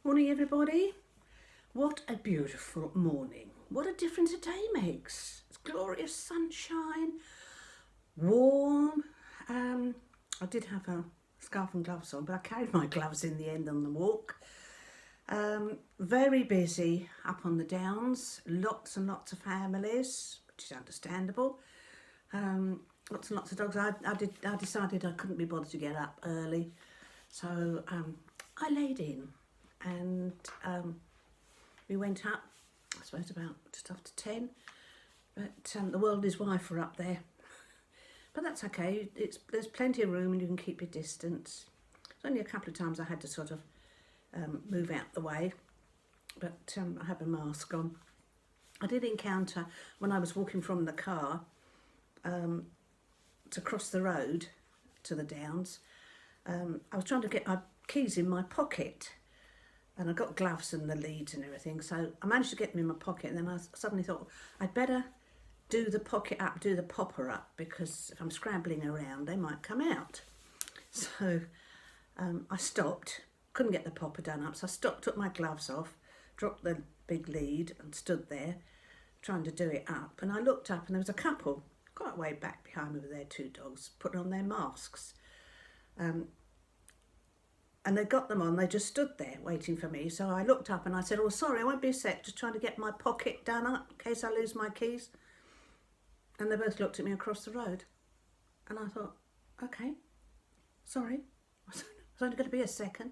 Morning everybody. What a beautiful morning. What a difference a day makes. It's glorious sunshine, warm. I did have a scarf and gloves on, but I carried my gloves in the end on the walk. Very busy up on the downs. Lots and lots of families, which is understandable. Lots and lots of dogs. I decided I couldn't be bothered to get up early, so I laid in. And we went up, I suppose about just after 10, but the world and his wife were up there. But that's okay, there's plenty of room and you can keep your distance. It's only a couple of times I had to sort of move out the way, but I had my mask on. I did encounter, when I was walking from the car to cross the road to the downs, I was trying to get my keys in my pocket. And I got gloves and the leads and everything, so I managed to get them in my pocket, and then I suddenly thought I'd better do the pocket up, do the popper up, because if I'm scrambling around they might come out. So I stopped, couldn't get the popper done up, so I stopped, took my gloves off, dropped the big lead and stood there trying to do it up, and I looked up and there was a couple quite way back behind me with their two dogs putting on their masks. And they got them on, they just stood there waiting for me. So I looked up and I said, oh, sorry, I won't be a sec, just trying to get my pocket done up in case I lose my keys. And they both looked at me across the road. And I thought, okay, sorry, it's only going to be a second.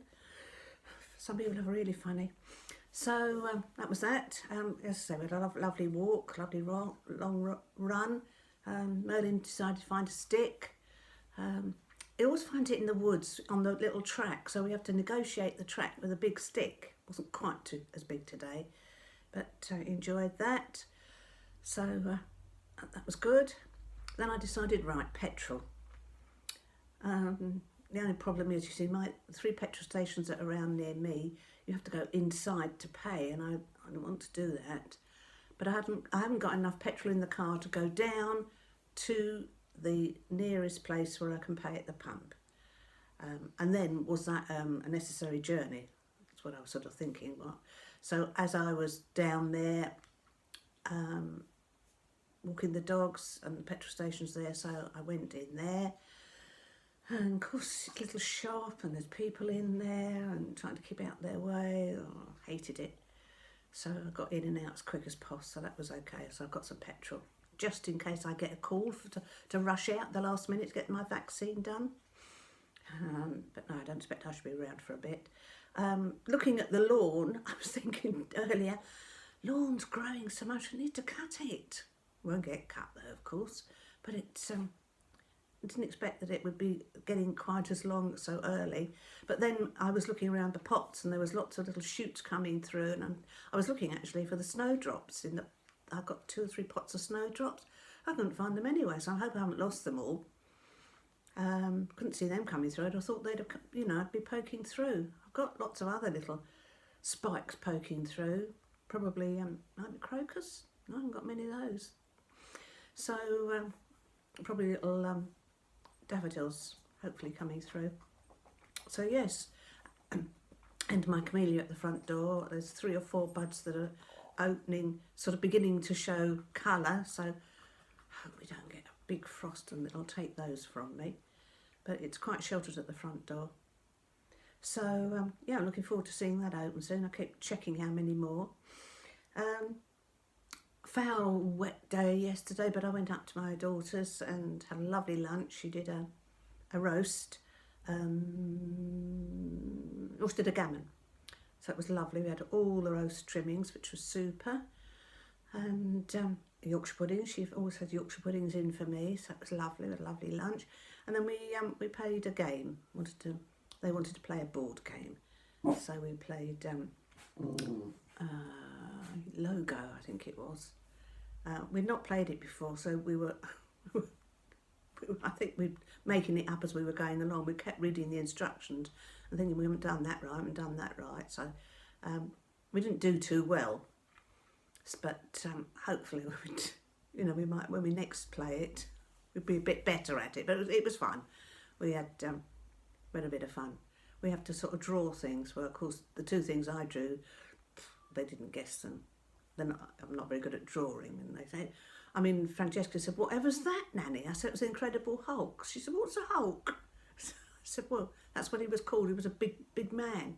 Some people are really funny. So that was that. As I say, we had a lovely walk, lovely long run. Merlin decided to find a stick. I always find it in the woods on the little track, so we have to negotiate the track with a big stick. Wasn't quite as big today, but enjoyed that. So that was good. Then I decided, right, petrol. The only problem is, you see, my 3 petrol stations that are around near me, you have to go inside to pay, and I don't want to do that. But I haven't got enough petrol in the car to go down to the nearest place where I can pay at the pump. And then, was that a necessary journey? That's what I was sort of thinking. Well, so as I was down there, walking the dogs, and the petrol station's there, so I went in there. And of course, it's a little shop and there's people in there and trying to keep out their way. Oh, I hated it. So I got in and out as quick as possible, so that was okay. So I've got some petrol, just in case I get a call to rush out at the last minute to get my vaccine done. But no, I don't expect I should be around for a bit. Looking at the lawn, I was thinking earlier, lawn's growing so much, I need to cut it. Won't get cut though, of course, but it's I didn't expect that it would be getting quite as long so early. But then I was looking around the pots and there was lots of little shoots coming through, and I was looking actually for the snowdrops. I've got 2 or 3 pots of snowdrops. I couldn't find them anyway, so I hope I haven't lost them all. Couldn't see them coming through. I thought they'd have, I'd be poking through. I've got lots of other little spikes poking through. Probably maybe crocus. I haven't got many of those. So probably little daffodils hopefully coming through. So yes, and my camellia at the front door, there's 3 or 4 buds that are opening, sort of beginning to show colour, so I hope we don't get a big frost and it'll take those from me, but it's quite sheltered at the front door. So yeah, I'm looking forward to seeing that open soon. I keep checking how many more. Foul wet day yesterday, but I went up to my daughter's and had a lovely lunch. She did a roast, roasted a gammon, so it was lovely. We had all the roast trimmings, which was super, and Yorkshire puddings. She always had Yorkshire puddings in for me, so it was lovely. We had a lovely lunch, and then we played a game. They wanted to play a board game, so we played Logo, I think it was. We'd not played it before, so we were I think we were making it up as we were going along. We kept reading the instructions and thinking, we haven't done that right, so we didn't do too well, but hopefully we might, when we next play it, we'd be a bit better at it. But it was fun. We had a bit of fun. we have to sort of draw things. Well, of course, the two things I drew, they didn't guess them. I'm not very good at drawing, and they say, I mean, Francesca said, whatever's that, Nanny? I said, it was the Incredible Hulk. She said, what's a Hulk? I said, well, that's what he was called. He was a big man.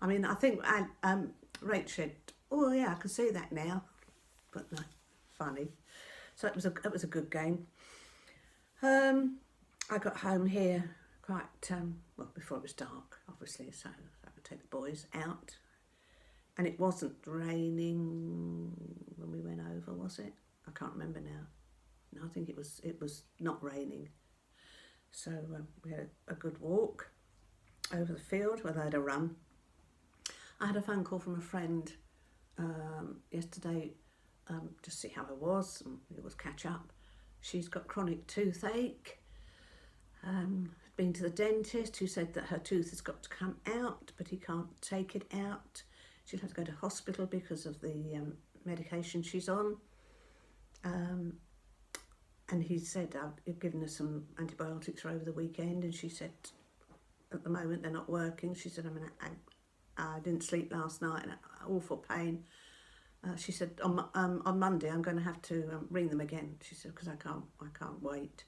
I mean, I think Rach said, oh yeah, I can see that now. But no, funny. So it was a good game. I got home here quite, well, before it was dark, obviously, so I could take the boys out. And it wasn't raining when we went over, was it? I can't remember now. No, I think it was not raining. So we had a good walk over the field where they had a run. I had a phone call from a friend yesterday to see how I was, and it was catch up. She's got chronic toothache. Been to the dentist, who said that her tooth has got to come out, but he can't take it out. She'll have to go to hospital because of the medication she's on. And he said, I've given her some antibiotics for over the weekend, and she said, at the moment they're not working. She said, I didn't sleep last night, and awful pain. She said, on Monday I'm going to have to ring them again. She said, because I can't wait.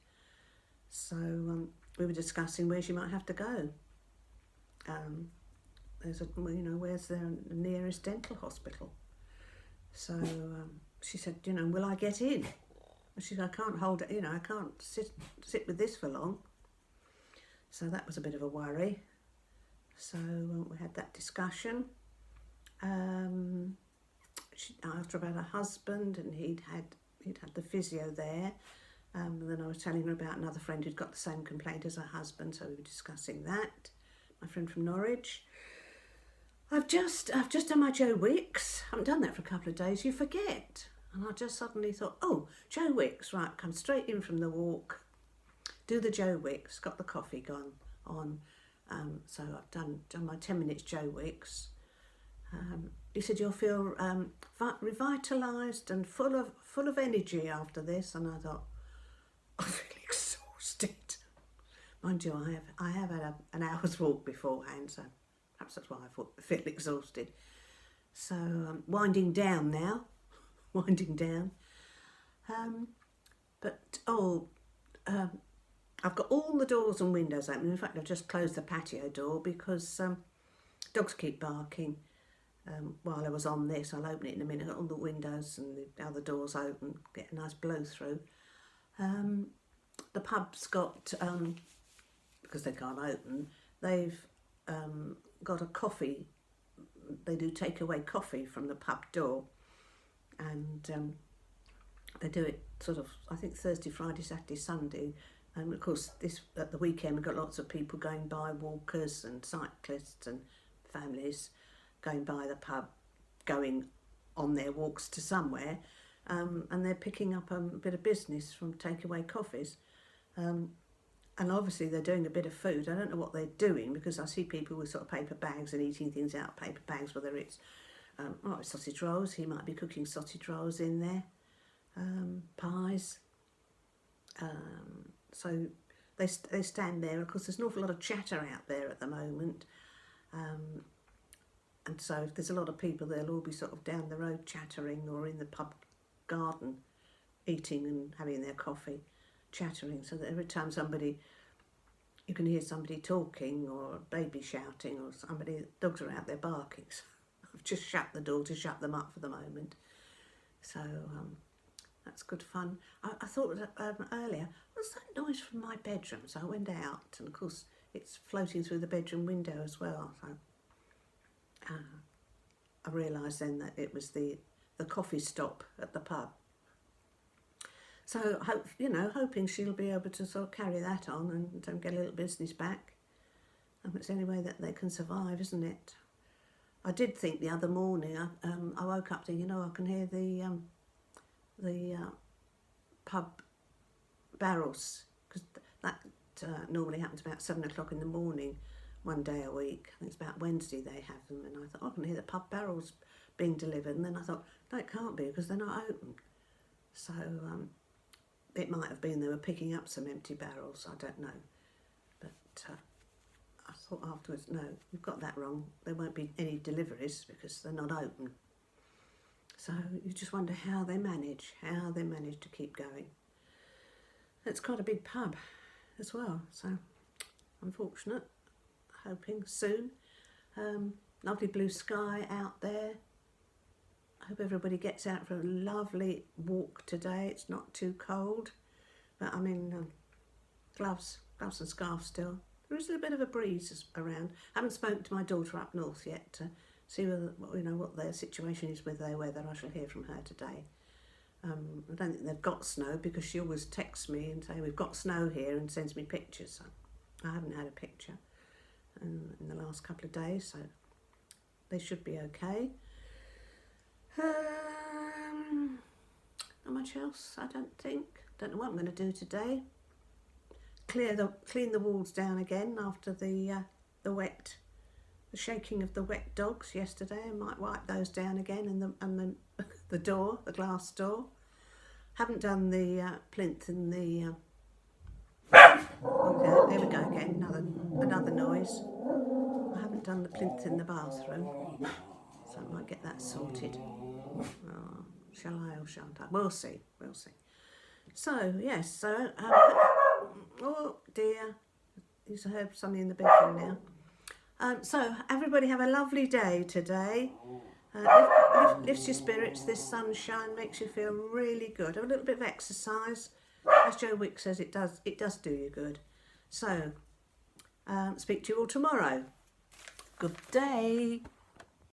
So we were discussing where she might have to go. Where's the nearest dental hospital? So she said, will I get in? She said, I can't hold it, I can't sit with this for long. So that was a bit of a worry. So we had that discussion. She asked her about her husband, and he'd had the physio there. And then I was telling her about another friend who'd got the same complaint as her husband, so we were discussing that. My friend from Norwich. I've just done my Joe Wicks. I haven't done that for a couple of days. You forget. And I just suddenly thought, oh, Joe Wicks, right, come straight in from the walk, do the Joe Wicks, got the coffee gone on. So I've done my 10 minutes Joe Wicks. He said, you'll feel revitalised and full of energy after this. And I thought, I feel exhausted. Mind you, I have had an hour's walk beforehand, so perhaps that's why I feel exhausted. So winding down now, I've got all the doors and windows open. In fact, I've just closed the patio door because dogs keep barking. While I was on this, I'll open it in a minute. All the windows and the other doors open, get a nice blow through. The pub's got, because they can't open, they've got a coffee. They do take away coffee from the pub door, and they do it sort of, I think, Thursday, Friday, Saturday, Sunday. And of course, at the weekend, we've got lots of people going by, walkers and cyclists and families going by the pub, going on their walks to somewhere, and they're picking up a bit of business from takeaway coffees. And obviously they're doing a bit of food. I don't know what they're doing, because I see people with sort of paper bags and eating things out of paper bags, whether it's sausage rolls. He might be cooking sausage rolls in there, pies. So they stand there. Of course, there's an awful lot of chatter out there at the moment. And so if there's a lot of people, they'll all be sort of down the road chattering, or in the pub garden eating and having their coffee, chattering. So that every time you can hear somebody talking, or a baby shouting, or dogs are out there barking. So I've just shut the door to shut them up for the moment. So that's good fun. I thought earlier, what's that noise from my bedroom? So I went out, and of course it's floating through the bedroom window as well. So I realised then that it was the coffee stop at the pub. So hoping she'll be able to sort of carry that on and get a little business back. It's the only way that they can survive, isn't it? I did think the other morning, I woke up thinking, I can hear the pub barrels, because that normally happens about 7 o'clock in the morning, one day a week. I think it's about Wednesday they have them, and I thought, I can hear the pub barrels being delivered, and then I thought, no, it can't be, because they're not open. So it might have been they were picking up some empty barrels, I don't know. But I thought afterwards, no, you've got that wrong. There won't be any deliveries because they're not open. So you just wonder how they manage to keep going. It's quite a big pub as well, so unfortunate. Hoping soon. Lovely blue sky out there. I hope everybody gets out for a lovely walk today. It's not too cold, but I'm in gloves and scarf still. There is a little bit of a breeze around. I haven't spoken to my daughter up north yet to see whether, what their situation is with their weather. I shall hear from her today. I don't think they've got snow because she always texts me and say we've got snow here and sends me pictures. So I haven't had a picture in the last couple of days, so they should be okay. Not much else, I don't think. Don't know what I'm going to do today. Clean the walls down again after the shaking of the wet dogs yesterday. I might wipe those down again, and the door, the glass door. Haven't done the plinth in the. Okay, there we go again. Another noise. I haven't done the plinth in the bathroom, so I might get that sorted. Oh, shall I or shan't I? We'll see. So yes, oh dear, you heard something in the bedroom now. So everybody have a lovely day today. Lifts your spirits. This sunshine makes you feel really good. Have a little bit of exercise, as Joe Wick says, it does do you good. So speak to you all tomorrow. Good day.